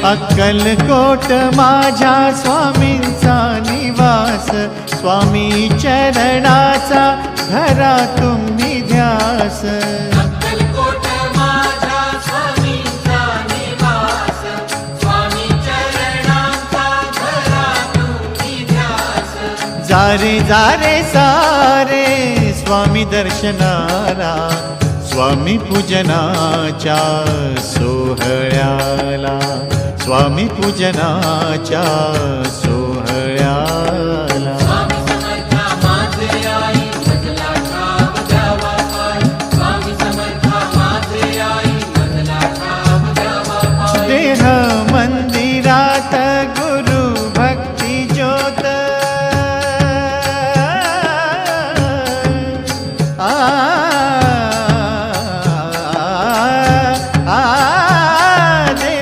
अक्कलकोट माझ्या स्वामींचा निवास, स्वामी चरणाचा धरा तुम्ही ध्यास। अक्कलकोट माझ्या स्वामींचा निवास, स्वामी चरणांचा धरा तुम्ही ध्यास। जारे जारे सारे स्वामी दर्शनाला, स्वामी पूजनाच्या सोहळ्याला, स्वामी पूजनाच्या सोहळ्याला। स्वामी समर्था माझे आई मजला ठाव द्यावा पाय, स्वामी समर्था माझे आई मजला ठाव द्यावा पाय। देह